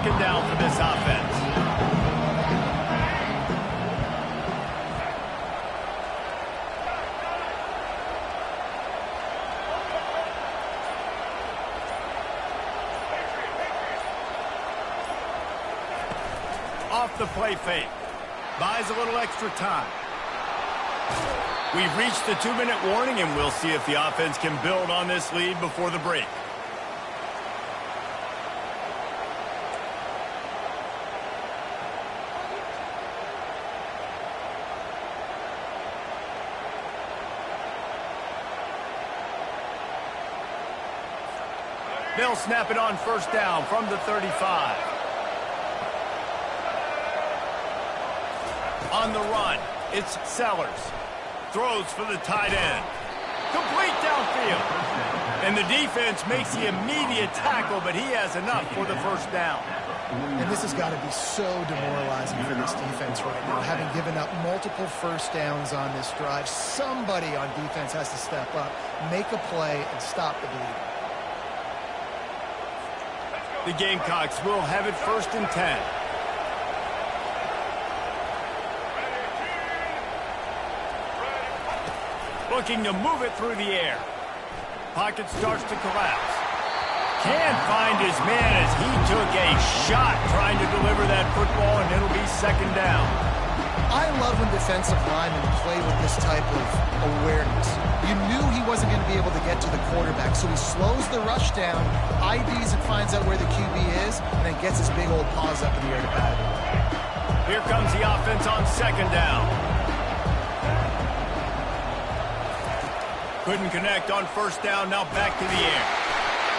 second down for this offense. Off the play fake. Buys a little extra time. We've reached the 2-minute warning, and we'll see if the offense can build on this lead before the break. They'll snap it on first down from the 35. On the run, it's Sellers. Throws for the tight end. Complete downfield. And the defense makes the immediate tackle, but he has enough for the first down. And this has got to be so demoralizing for this defense right now, having given up multiple first downs on this drive. Somebody on defense has to step up, make a play, and stop the bleeding. The Gamecocks will have it 1st and 10. Looking to move it through the air. Pocket starts to collapse. Can't find his man as he took a shot trying to deliver that football, and it'll be second down. I love when defensive linemen play with this type of awareness. You knew he wasn't going to be able to get to the quarterback, so he slows the rush down, IDs and finds out where the QB is, and then gets his big old paws up in the air to pat it. Here comes the offense on second down. Couldn't connect on first down, now back to the air.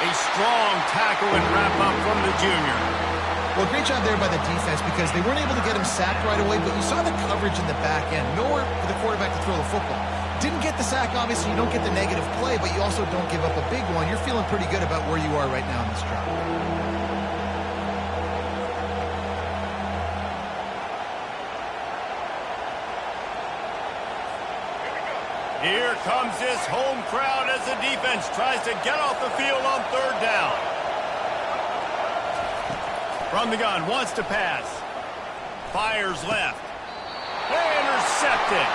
A strong tackle and wrap-up from the junior. Well, great job there by the defense because they weren't able to get him sacked right away, but you saw the coverage in the back end. Nowhere for the quarterback to throw the football. Didn't get the sack, obviously. You don't get the negative play, but you also don't give up a big one. You're feeling pretty good about where you are right now in this drive. Here comes this home crowd as the defense tries to get off the field on third down. From the gun, wants to pass. Fires left. Intercepted.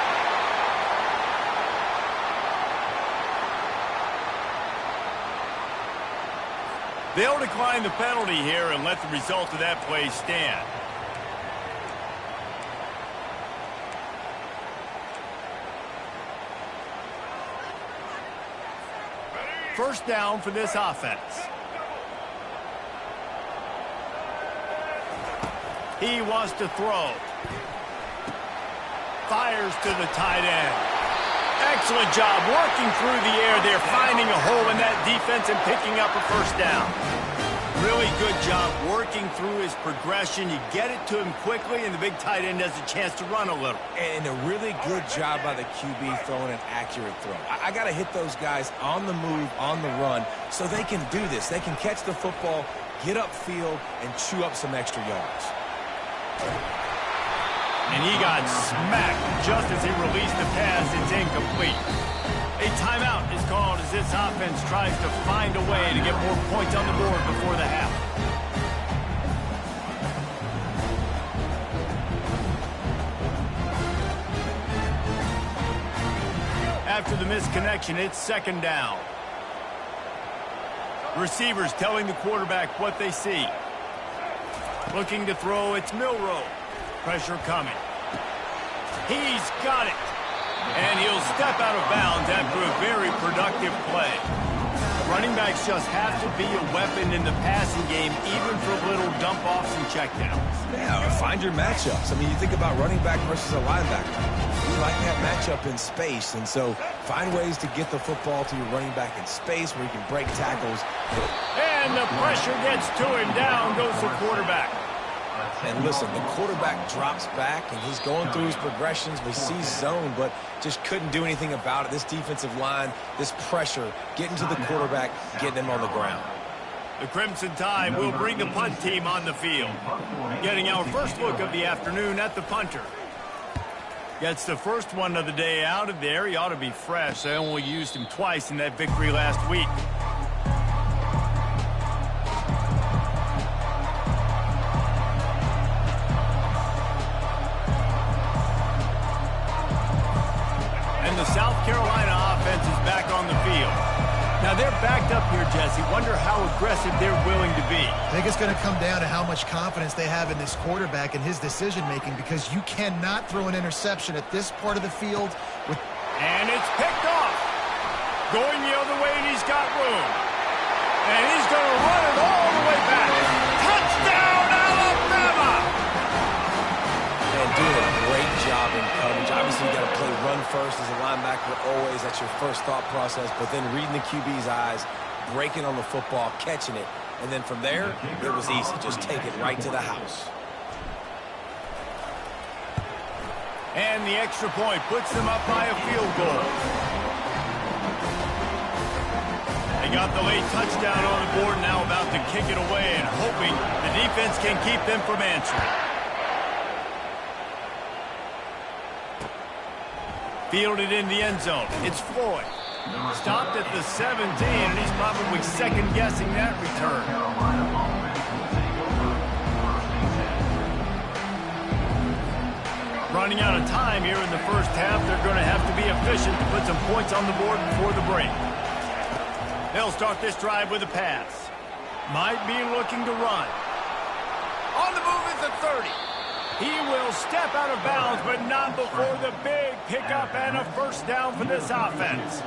They'll decline the penalty here and let the result of that play stand. First down for this offense. He wants to throw. Fires to the tight end. Excellent job working through the air there, finding a hole in that defense and picking up a first down. Really good job working through his progression. You get it to him quickly, and the big tight end has a chance to run a little. And a really good job by the QB throwing an accurate throw. I got to hit those guys on the move, on the run, so they can do this. They can catch the football, get upfield, and chew up some extra yards. And he got smacked just as he released the pass. It's incomplete. A timeout is called as this offense tries to find a way to get more points on the board before the half. After the misconnection, it's second down. Receivers telling the quarterback what they see. Looking to throw, it's Milroe. Pressure coming. He's got it. And he'll step out of bounds after a very productive play. Running backs just have to be a weapon in the passing game, even for little dump-offs and checkdowns. Yeah, find your matchups. I mean, you think about running back versus a linebacker. You like that matchup in space, and so find ways to get the football to your running back in space where you can break tackles. And the pressure gets to him. Down goes the quarterback. And listen, the quarterback drops back, and he's going through his progressions. We see zone, but just couldn't do anything about it. This defensive line, this pressure, getting to the quarterback, getting him on the ground. The Crimson Tide will bring the punt team on the field. Getting our first look of the afternoon at the punter. Gets the first one of the day out of there. He ought to be fresh. They only used him twice in that victory last week. Jesse. Wonder how aggressive they're willing to be. I think it's going to come down to how much confidence they have in this quarterback and his decision-making, because you cannot throw an interception at this part of the field. And it's picked off. Going the other way, and he's got room. And he's going to run it all the way back. Touchdown, Alabama! And doing a great job in coverage. Obviously, you got to play run first as a linebacker always. That's your first thought process. But then reading the QB's eyes, breaking on the football, catching it. And then from there, it was easy. Just take it right to the house. And the extra point puts them up by a field goal. They got the late touchdown on the board, now about to kick it away and hoping the defense can keep them from answering. Fielded in the end zone. It's Floyd. Stopped at the 17, and he's probably second-guessing that return. Running out of time here in the first half. They're going to have to be efficient to put some points on the board before the break. They'll start this drive with a pass. Might be looking to run. On the move is the 30. He will step out of bounds, but not before the big pickup and a first down for this offense.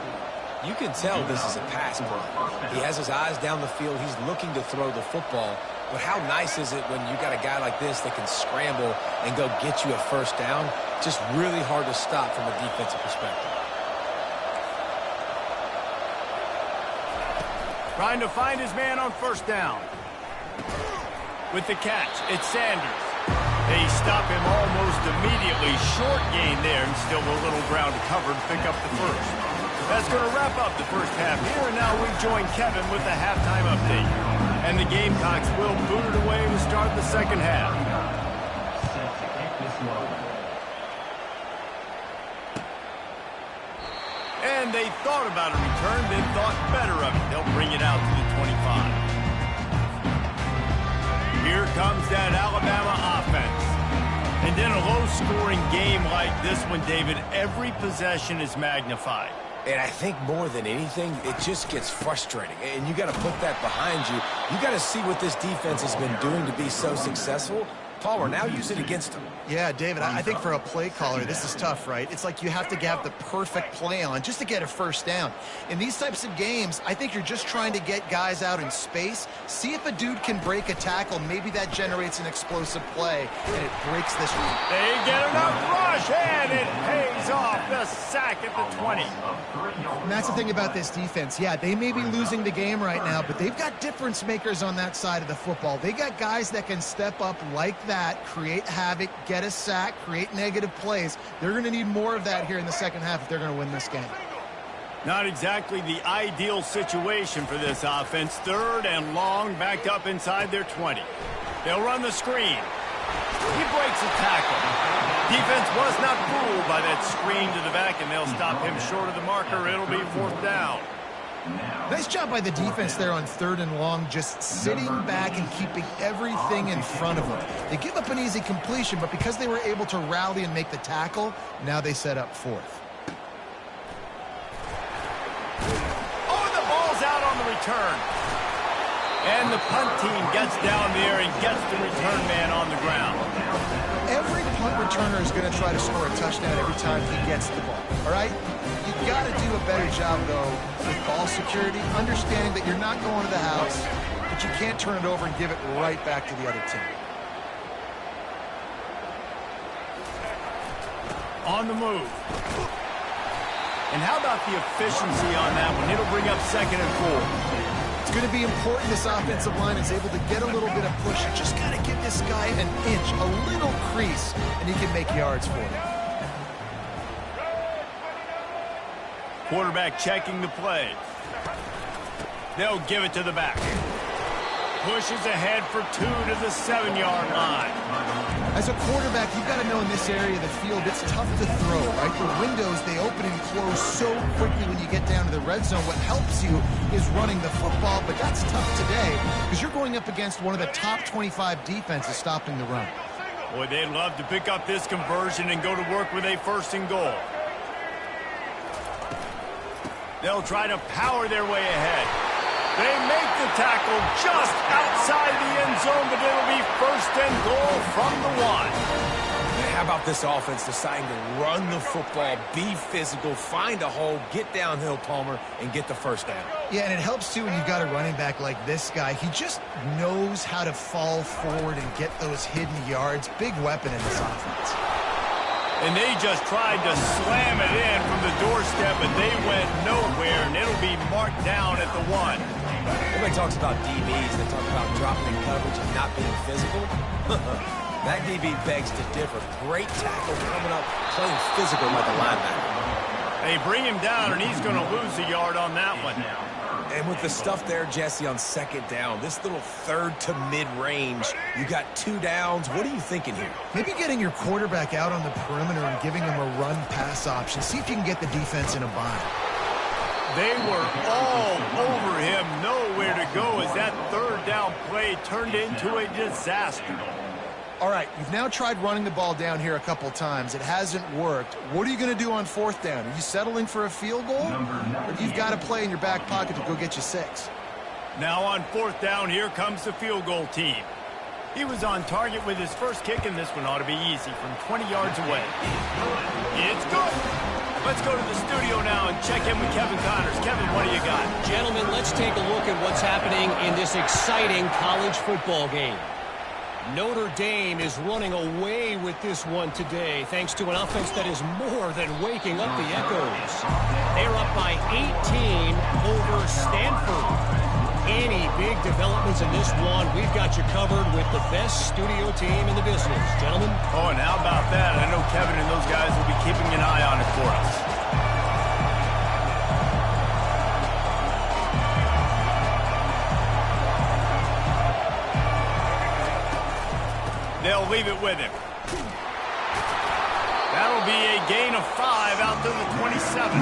You can tell this is a pass play. He has his eyes down the field. He's looking to throw the football. But how nice is it when you got a guy like this that can scramble and go get you a first down? Just really hard to stop from a defensive perspective. Trying to find his man on first down. With the catch, it's Sanders. They stop him almost immediately. Short gain there, and still a little ground to cover to pick up the first. That's going to wrap up the first half here, and now we join Kevin with the halftime update. And the Gamecocks will boot it away to start the second half. And they thought about a return, then thought better of it. They'll bring it out to the 25. Here comes that Alabama offense. And in a low-scoring game like this one, David, every possession is magnified. And I think more than anything, it just gets frustrating. And you got to put that behind you. You got to see what this defense has been doing to be so successful. Palmer, now use it against them. Yeah, David, I think for a play caller, this is tough, right? It's like you have to have the perfect play on just to get a first down. In these types of games, I think you're just trying to get guys out in space, see if a dude can break a tackle. Maybe that generates an explosive play, and it breaks this run. They get enough rush, and it pays off. The sack at the 20. And that's the thing about this defense. Yeah, they may be losing the game right now, but they've got difference makers on that side of the football. They got guys that can step up like that, create havoc, get a sack, create negative plays. They're going to need more of that here in the second half if they're going to win this game. Not exactly the ideal situation for this offense. Third and long, backed up inside their 20. They'll run the screen. He breaks a tackle. Defense was not fooled by that screen to the back, and they'll stop him short of the marker. It'll be fourth down. Nice job by the defense there on third and long, just sitting back and keeping everything in front of them. They give up an easy completion, but because they were able to rally and make the tackle, now they set up fourth. Oh, and the ball's out on the return. And the punt team gets down there and gets the return man on the ground. Every punt returner is going to try to score a touchdown every time he gets the ball, all right? You've got to do a better job, though, with ball security, understanding that you're not going to the house, but you can't turn it over and give it right back to the other team. On the move. And how about the efficiency on that one? It'll bring up second and 4. It's going to be important this offensive line is able to get a little bit of push. You just got to give this guy an inch, a little crease, and he can make yards for you. Quarterback checking the play. They'll give it to the back. Pushes ahead for 2 to the 7-yard line. As a quarterback, you've got to know in this area of the field, it's tough to throw, right? The windows, they open and close so quickly when you get down to the red zone. What helps you is running the football, but that's tough today because you're going up against one of the top 25 defenses stopping the run. Boy, they'd love to pick up this conversion and go to work with a first and goal. They'll try to power their way ahead. They make the tackle just outside the end zone, but it'll be first and goal from the 1. How about this offense deciding to run the football, be physical, find a hole, get downhill, Palmer, and get the first down? Yeah, and it helps, too, when you've got a running back like this guy. He just knows how to fall forward and get those hidden yards. Big weapon in this offense. And they just tried to slam it in from the doorstep, but they went nowhere, and it'll be marked down at the 1. Everybody talks about DBs. They talk about dropping in coverage and not being physical. That DB begs to differ. Great tackle coming up, playing physical like a linebacker. They bring him down, and he's going to lose a yard on that one. And with the stuff there, Jesse, on second down, this little third to mid-range, you got 2 downs. What are you thinking here? Maybe getting your quarterback out on the perimeter and giving him a run-pass option. See if you can get the defense in a bind. They were all over him, nowhere to go as that third down play turned into a disaster. All right, you've now tried running the ball down here a couple times. It hasn't worked. What are you going to do on 4th down? Are you settling for a field goal? Or do you've got to play in your back pocket to go get you 6? Now on 4th down, here comes the field goal team. He was on target with his first kick, and this one ought to be easy from 20 yards away. It's good. Let's go to the studio now and check in with Kevin Connors. Kevin, what do you got? Gentlemen, let's take a look at what's happening in this exciting college football game. Notre Dame is running away with this one today thanks to an offense that is more than waking up the echoes. They're up by 18 over Stanford. Any big developments in this one, we've got you covered with the best studio team in the business. Gentlemen? Oh, and how about that? I know Kevin and those guys will be keeping an eye on it for us. They'll leave it with him. That'll be a gain of 5 out to the 27.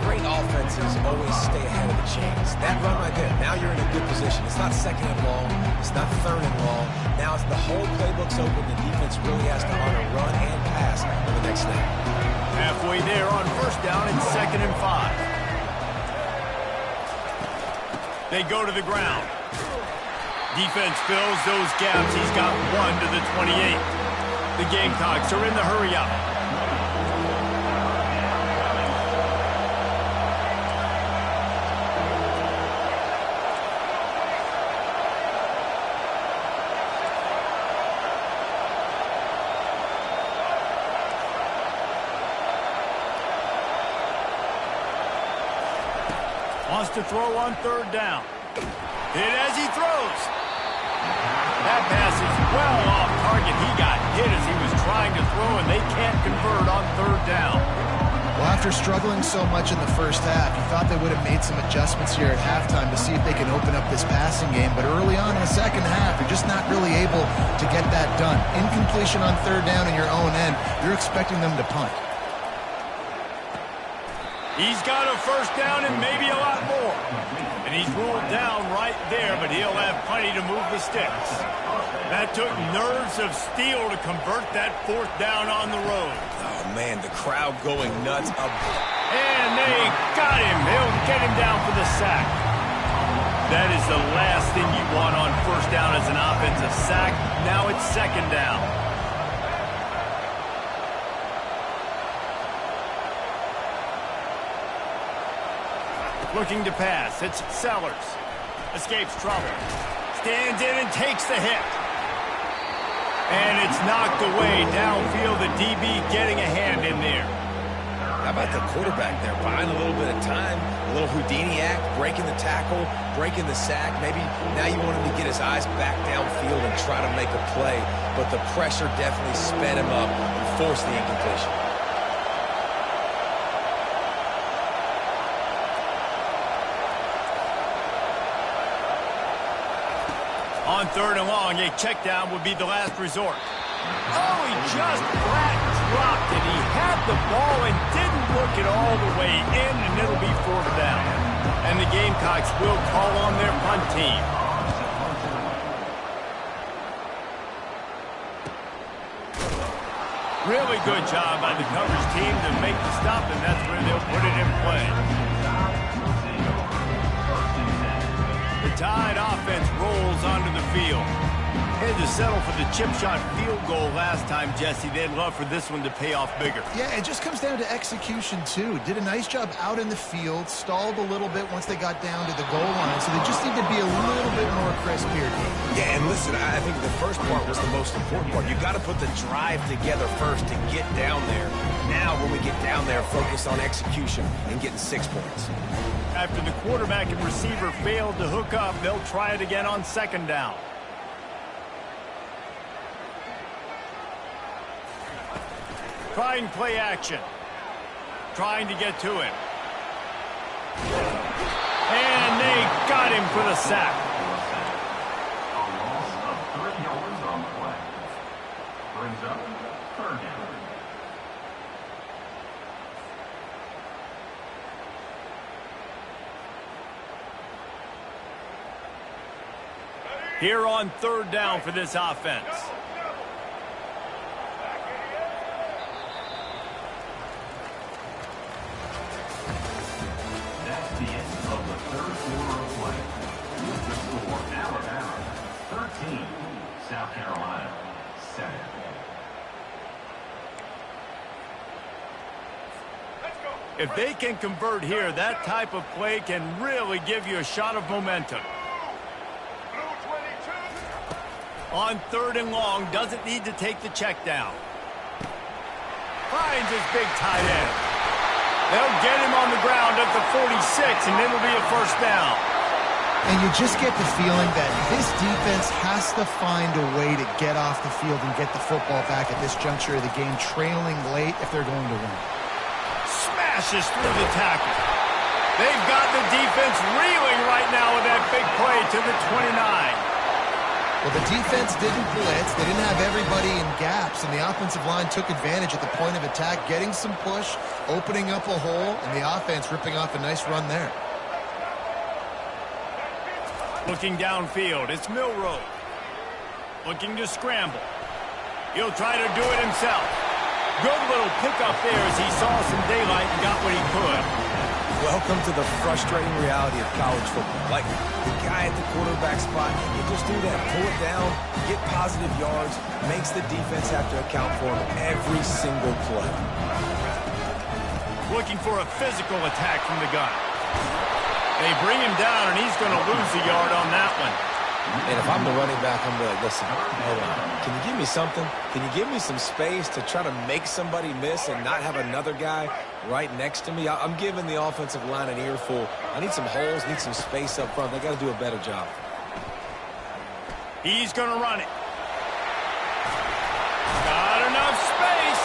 Great offenses always stay ahead of the chains. That run right there, now you're in a good position. It's not second and long. It's not third and long. Now it's the whole playbook's open. The defense really has to honor run and pass on the next snap. Halfway there on 1st down, it's 2nd and 5. They go to the ground. Defense fills those gaps. He's got 1 to the 28. The Gamecocks are in the hurry-up. Wants to throw on 3rd down. Hit as he throws. That pass is well off target. He got hit as he was trying to throw, and they can't convert on 3rd down. Well, after struggling so much in the first half, you thought they would have made some adjustments here at halftime to see if they can open up this passing game. But early on in the second half, you're just not really able to get that done. Incompletion on 3rd down in your own end, you're expecting them to punt. He's got a 1st down and maybe a lot more. And he's ruled down right there, but he'll have plenty to move the sticks. That took nerves of steel to convert that 4th down on the road. Oh, man, the crowd going nuts. And they got him. They'll get him down for the sack. That is the last thing you want on 1st down as an offensive sack. Now it's 2nd down. Looking to pass. It's Sellers. Escapes trouble. Stands in and takes the hit. And it's knocked away downfield. The DB getting a hand in there. How about the quarterback there? Buying a little bit of time. A little Houdini act. Breaking the tackle. Breaking the sack. Maybe now you want him to get his eyes back downfield and try to make a play. But the pressure definitely sped him up and forced the incompletion. On 3rd and long, a check down would be the last resort. Oh, he just flat dropped it. He had the ball and didn't look it all the way in, and it'll be 4th down. And the Gamecocks will call on their punt team. Really good job by the coverage team to make the stop, and that's where they'll put it in play. Tide offense rolls onto the field. Had to settle for the chip shot field goal last time, Jesse. They'd love for this one to pay off bigger. Yeah, it just comes down to execution, too. Did a nice job out in the field, stalled a little bit once they got down to the goal line, so they just need to be a little bit more crisp here, Dave. Yeah, and listen, I think the first part was the most important part. You've got to put the drive together first to get down there. Now, when we get down there, focus on execution and getting 6 points. After the quarterback and receiver failed to hook up, they'll try it again on second down. Trying play action. Trying to get to him. And they got him for the sack. A loss of 3 yards on the play. Brings up third down. Here on third down for this offense. That's the end of the third quarter of play. With the score, Alabama 13, South Carolina 7. If they can convert here, that type of play can really give you a shot of momentum. On third and long, doesn't need to take the check down. Finds his big tight end. They'll get him on the ground at the 46, and it'll be a first down. And you just get the feeling that this defense has to find a way to get off the field and get the football back at this juncture of the game, trailing late if they're going to win. Smashes through the tackle. They've got the defense reeling right now with that big play to the 29. Well, the defense didn't blitz. They didn't have everybody in gaps, and the offensive line took advantage at the point of attack, getting some push, opening up a hole, and the offense ripping off a nice run there. Looking downfield, it's Milroe. Looking to scramble. He'll try to do it himself. Good little pickup there as he saw some daylight and got what he could. Welcome to the frustrating reality of college football. Like, the guy at the quarterback spot, you just do that. Pull it down, get positive yards, makes the defense have to account for him every single play. Looking for a physical attack from the gun. They bring him down, and he's going to lose a yard on that one. And if I'm the running back, I'm going to be like, listen, hold on. Can you give me something? Can you give me some space to try to make somebody miss and not have another guy right next to me? I'm giving the offensive line an earful. I need some holes, need some space up front. They got to do a better job. He's going to run it. Got enough space.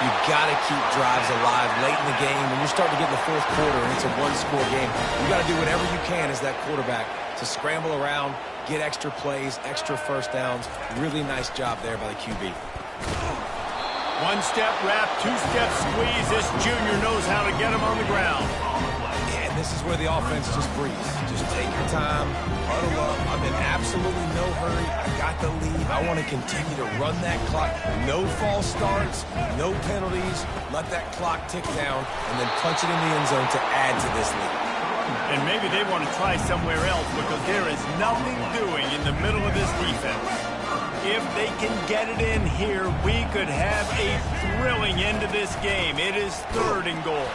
You got to keep drives alive late in the game. When you start to get in the fourth quarter and it's a one-score game, you got to do whatever you can as that quarterback to scramble around, get extra plays, extra first downs. Really nice job there by the QB. One-step wrap, two-step squeeze. This junior knows how to get him on the ground. And this is where the offense just breathes. Just take your time, huddle up. I'm in absolutely no hurry. I got the lead. I want to continue to run that clock. No false starts, no penalties. Let that clock tick down and then punch it in the end zone to add to this lead. And maybe they want to try somewhere else because there is nothing doing in the middle of this defense. If they can get it in here, we could have a thrilling end to this game. It is third and goal.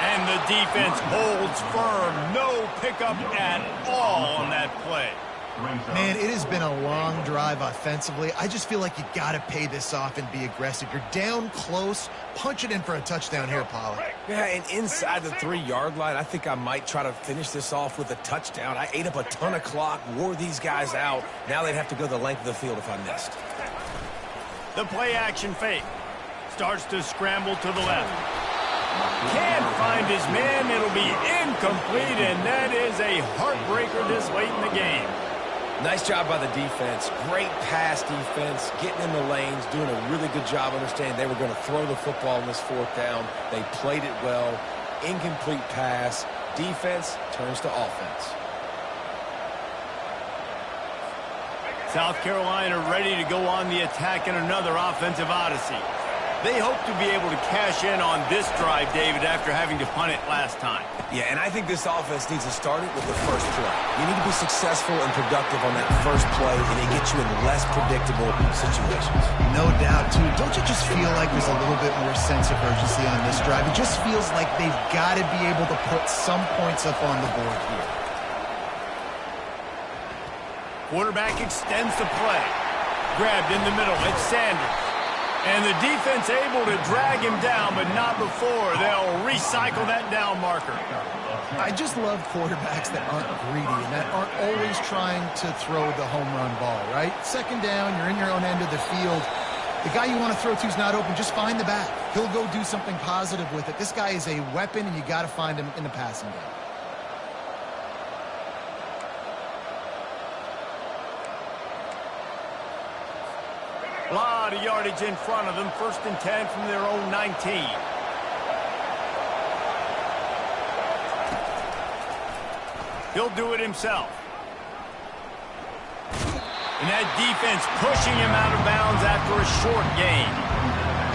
And the defense holds firm. No pickup at all on that play. Man, it has been a long drive offensively. I just feel like you got to pay this off and be aggressive. You're down close. Punch it in for a touchdown here, Pollard. Yeah, and inside the 3-yard line, I think I might try to finish this off with a touchdown. I ate up a ton of clock, wore these guys out. Now they'd have to go the length of the field if I missed. The play-action fake. Starts to scramble to the left. Can't find his man. It'll be incomplete, and that is a heartbreaker this late in the game. Nice job by the defense. Great pass defense, getting in the lanes, doing a really good job understanding they were going to throw the football in this fourth down. They played it well. Incomplete pass. Defense turns to offense. South Carolina ready to go on the attack in another offensive odyssey. They hope to be able to cash in on this drive, David, after having to punt it last time. Yeah, and I think this offense needs to start it with the first play. You need to be successful and productive on that first play, and it gets you in less predictable situations. No doubt, too. Don't you just feel like there's a little bit more sense of urgency on this drive? It just feels like they've got to be able to put some points up on the board here. Quarterback extends the play. Grabbed in the middle. It's Sanders. And the defense able to drag him down, but not before. They'll recycle that down marker. I just love quarterbacks that aren't greedy and that aren't always trying to throw the home run ball, right? Second down, you're in your own end of the field. The guy you want to throw to is not open. Just find the back. He'll go do something positive with it. This guy is a weapon, and you got to find him in the passing game. A lot of yardage in front of them. 1st and 10 from their own 19. He'll do it himself. And that defense pushing him out of bounds after a short gain.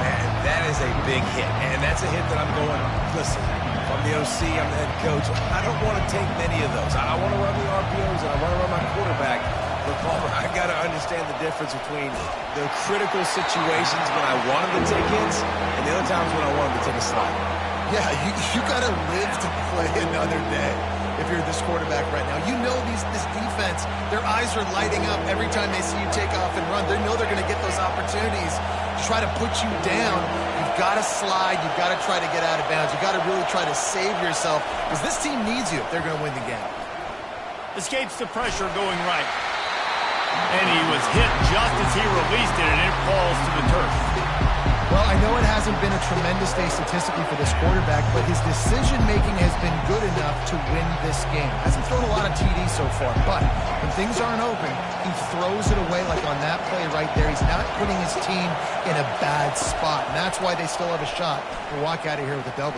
Man, that is a big hit. And that's a hit that I'm going, listen, if I'm the OC, I'm the head coach, I don't want to take many of those. I want to run the RPOs and I want to run my quarterback. But, Palmer, I got to understand the difference between the critical situations when I want him to take hits and the other times when I want him to take a slide. Yeah, you got to live to play another day if you're this quarterback right now. You know this defense, their eyes are lighting up every time they see you take off and run. They know they're going to get those opportunities to try to put you down. You've got to slide. You've got to try to get out of bounds. You've got to really try to save yourself because this team needs you if they're going to win the game. Escapes the pressure going right. And he was hit just as he released it, and it falls to the turf. Well, I know it hasn't been a tremendous day statistically for this quarterback, but his decision-making has been good enough to win this game. Hasn't thrown a lot of TDs so far, but when things aren't open, he throws it away like on that play right there. He's not putting his team in a bad spot, and that's why they still have a shot to walk out of here with a W.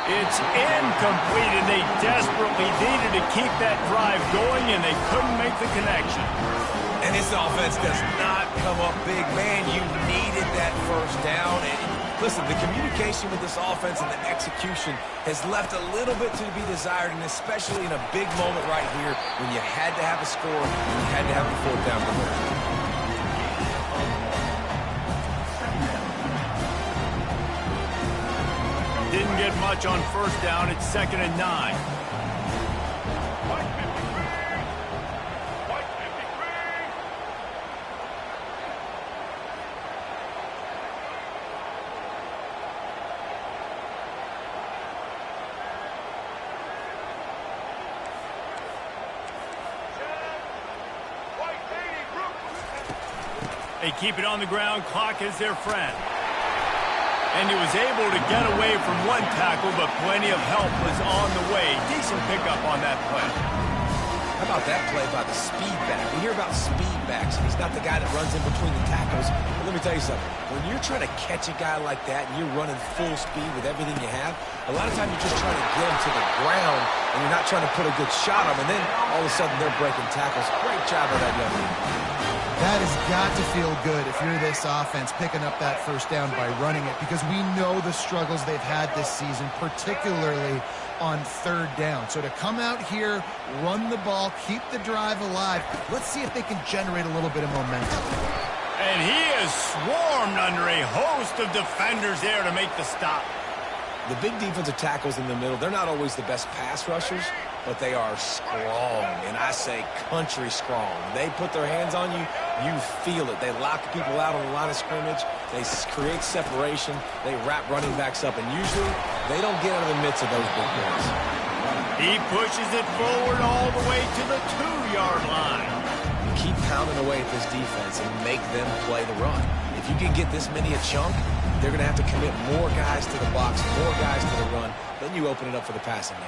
It's incomplete, and they desperately needed to keep that drive going, and they couldn't make the connection. And this offense does not come up big. Man, you needed that first down. And listen, the communication with this offense and the execution has left a little bit to be desired, and especially in a big moment right here when you had to have a score and you had to have the 4th down conversion. Didn't get much on 1st down. It's 2nd and 9. They keep it on the ground. Clock is their friend. And he was able to get away from one tackle, but plenty of help was on the way. Decent pickup on that play. How about that play by the speed back? We hear about speed backs, and he's not the guy that runs in between the tackles. But let me tell you something. When you're trying to catch a guy like that and you're running full speed with everything you have, a lot of times you're just trying to get him to the ground, and you're not trying to put a good shot on him, and then all of a sudden they're breaking tackles. Great job by that young man. That has got to feel good if you're this offense picking up that 1st down by running it, because we know the struggles they've had this season, particularly on 3rd down. So to come out here, run the ball, keep the drive alive, let's see if they can generate a little bit of momentum. And he is swarmed under a host of defenders there to make the stop. The big defensive tackles in the middle, they're not always the best pass rushers, but they are strong, and I say country strong. They put their hands on you, you feel it. They lock people out on the line of scrimmage. They create separation. They wrap running backs up, and usually they don't get out of the midst of those big boys. He pushes it forward all the way to the 2-yard line. Keep pounding away at this defense and make them play the run. If you can get this many a chunk, they're going to have to commit more guys to the box, more guys to the run. Then you open it up for the passing game.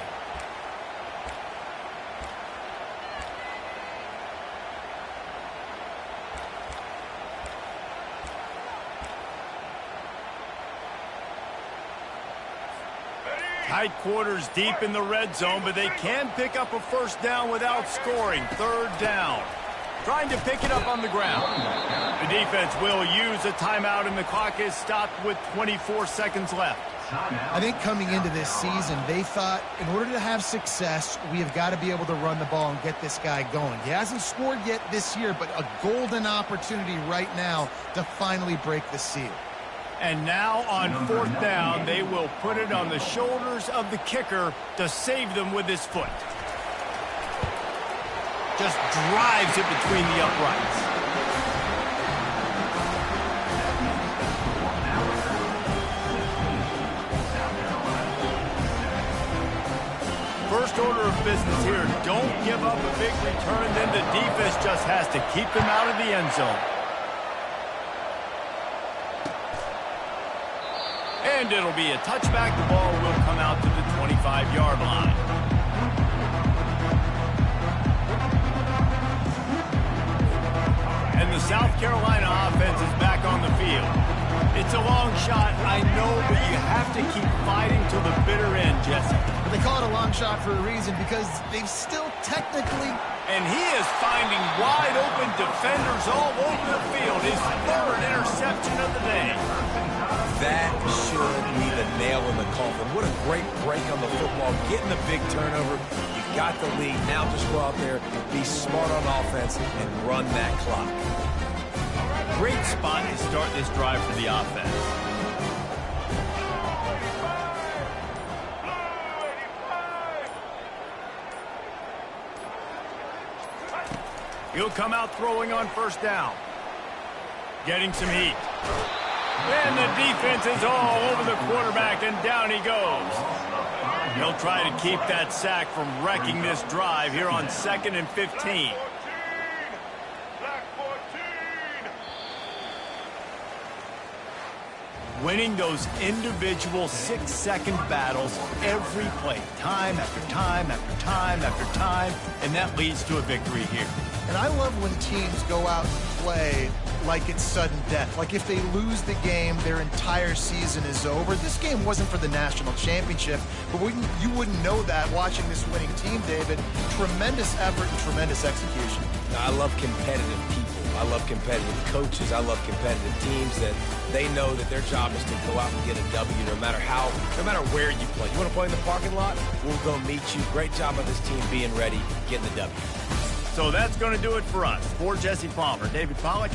Tight quarters deep in the red zone, but they can pick up a 1st down without scoring. 3rd down. trying to pick it up on the ground. The defense will use a timeout, and the clock is stopped with 24 seconds left. I think coming into this season, they thought in order to have success, we have got to be able to run the ball and get this guy going. He hasn't scored yet this year, but a golden opportunity right now to finally break the seal. And now on 4th down, they will put it on the shoulders of the kicker to save them with his foot. Just drives it between the uprights. First order of business here, don't give up a big return, then the defense just has to keep them out of the end zone. And it'll be a touchback. The ball will come out to the 25-yard line. And the South Carolina offense is back on the field. It's a long shot, I know, but you have to keep fighting till the bitter end, Jesse. But they call it a long shot for a reason, because they've still technically... And he is finding wide-open defenders all over the field. His 3rd interception of the day. That should be the nail in the coffin. What a great break on the football. Getting the big turnover. You've got the lead. Now just go out there, be smart on offense, and run that clock. Great spot to start this drive for the offense. He'll come out throwing on 1st down. Getting some heat. And the defense is all over the quarterback, and down he goes. He'll try to keep that sack from wrecking this drive here on 2nd and 15. Winning those individual 6-second battles every play, time after time after time after time, and that leads to a victory here. And I love when teams go out and play like it's sudden death. Like if they lose the game, their entire season is over. This game wasn't for the national championship, but you wouldn't know that watching this winning team, David. Tremendous effort and tremendous execution. I love competitive people. I love competitive coaches. I love competitive teams that they know that their job is to go out and get a W no matter where you play. You want to play in the parking lot? We'll go meet you. Great job of this team being ready, getting the W. So that's going to do it for us. For Jesse Palmer, David Pollack,